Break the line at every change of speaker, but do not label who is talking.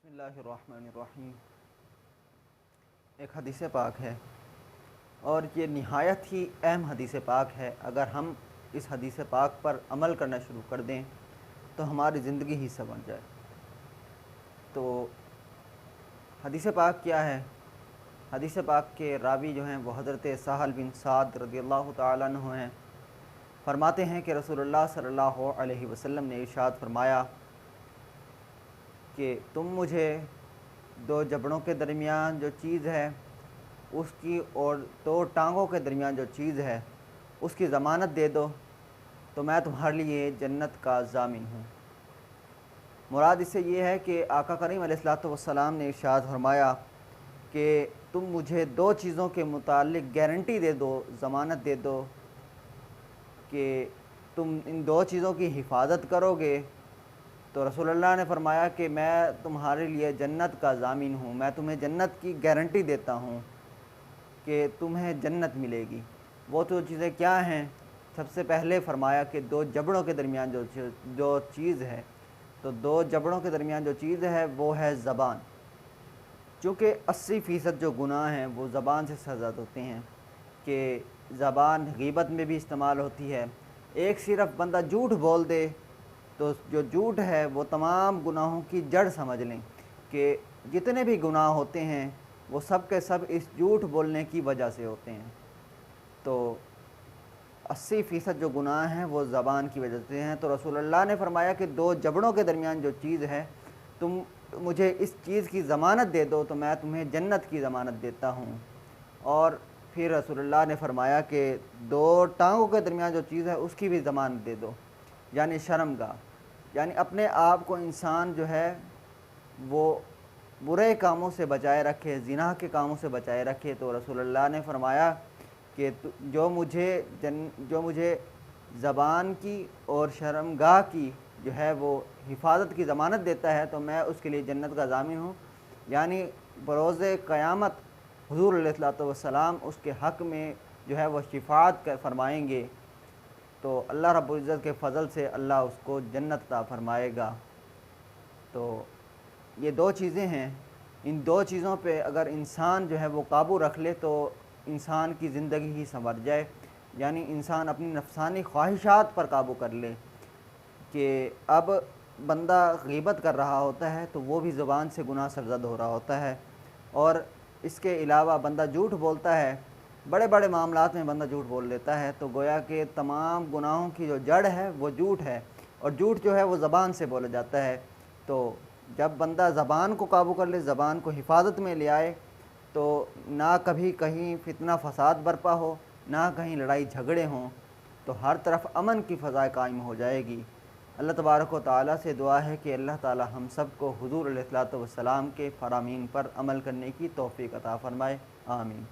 بسم اللہ الرحمن الرحیم۔ ایک حدیث پاک ہے اور یہ نہایت ہی اہم حدیث پاک ہے۔ اگر ہم اس حدیث پاک پر عمل کرنا شروع کر دیں تو ہماری زندگی ہی سے بن جائے۔ تو حدیث پاک کیا ہے؟ حدیث پاک کے راوی جو ہیں وہ حضرت سہل بن سعد رضی اللہ تعالیٰ عنہ ہیں۔ فرماتے ہیں کہ رسول اللہ صلی اللہ علیہ وسلم نے ارشاد فرمایا کہ تم مجھے دو جبڑوں کے درمیان جو چیز ہے اس کی اور دو ٹانگوں کے درمیان جو چیز ہے اس کی ضمانت دے دو تو میں تمہارے لیے جنت کا ضامن ہوں۔ مراد اس سے یہ ہے کہ آقا کریم علیہ الصلوۃ والسلام نے ارشاد فرمایا کہ تم مجھے دو چیزوں کے متعلق گارنٹی دے دو، ضمانت دے دو کہ تم ان دو چیزوں کی حفاظت کرو گے تو رسول اللہ نے فرمایا کہ میں تمہارے لیے جنت کا ضامن ہوں، میں تمہیں جنت کی گارنٹی دیتا ہوں کہ تمہیں جنت ملے گی۔ وہ تو چیزیں کیا ہیں؟ سب سے پہلے فرمایا کہ دو جبڑوں کے درمیان جو چیز ہے، تو دو جبڑوں کے درمیان جو چیز ہے وہ ہے زبان۔ چونکہ 80% جو گناہ ہیں وہ زبان سے سرزد ہوتے ہیں، کہ زبان غیبت میں بھی استعمال ہوتی ہے۔ ایک صرف بندہ جھوٹ بول دے تو جو جھوٹ ہے وہ تمام گناہوں کی جڑ سمجھ لیں کہ جتنے بھی گناہ ہوتے ہیں وہ سب کے سب اس جھوٹ بولنے کی وجہ سے ہوتے ہیں۔ تو 80% جو گناہ ہیں وہ زبان کی وجہ سے ہیں۔ تو رسول اللہ نے فرمایا کہ دو جبڑوں کے درمیان جو چیز ہے تم مجھے اس چیز کی ضمانت دے دو تو میں تمہیں جنت کی ضمانت دیتا ہوں۔ اور پھر رسول اللہ نے فرمایا کہ دو ٹانگوں کے درمیان جو چیز ہے اس کی بھی ضمانت دے دو، یعنی شرمگاہ، یعنی اپنے آپ کو انسان جو ہے وہ برے کاموں سے بچائے رکھے، زنا کے کاموں سے بچائے رکھے۔ تو رسول اللہ نے فرمایا کہ جو مجھے زبان کی اور شرمگاہ کی جو ہے وہ حفاظت کی ضمانت دیتا ہے تو میں اس کے لیے جنت کا ضامن ہوں۔ یعنی بروز قیامت حضور علیہ الصلوۃ والسلام اس کے حق میں جو ہے وہ شفاعت فرمائیں گے، تو اللہ رب العزت کے فضل سے اللہ اس کو جنت عطا فرمائے گا۔ تو یہ دو چیزیں ہیں، ان دو چیزوں پہ اگر انسان جو ہے وہ قابو رکھ لے تو انسان کی زندگی ہی سنور جائے۔ یعنی انسان اپنی نفسانی خواہشات پر قابو کر لے کہ اب بندہ غیبت کر رہا ہوتا ہے تو وہ بھی زبان سے گناہ سرزد ہو رہا ہوتا ہے، اور اس کے علاوہ بندہ جھوٹ بولتا ہے، بڑے بڑے معاملات میں بندہ جھوٹ بول لیتا ہے، تو گویا کہ تمام گناہوں کی جو جڑ ہے وہ جھوٹ ہے، اور جھوٹ جو ہے وہ زبان سے بولا جاتا ہے۔ تو جب بندہ زبان کو قابو کر لے، زبان کو حفاظت میں لے آئے، تو نہ کبھی کہیں فتنہ فساد برپا ہو، نہ کہیں لڑائی جھگڑے ہوں، تو ہر طرف امن کی فضا قائم ہو جائے گی۔ اللہ تبارک و تعالیٰ سے دعا ہے کہ اللہ تعالیٰ ہم سب کو حضور علیہ الصلوۃ والسلام کے فرامین پر عمل کرنے کی توفیق عطا فرمائے۔ آمین۔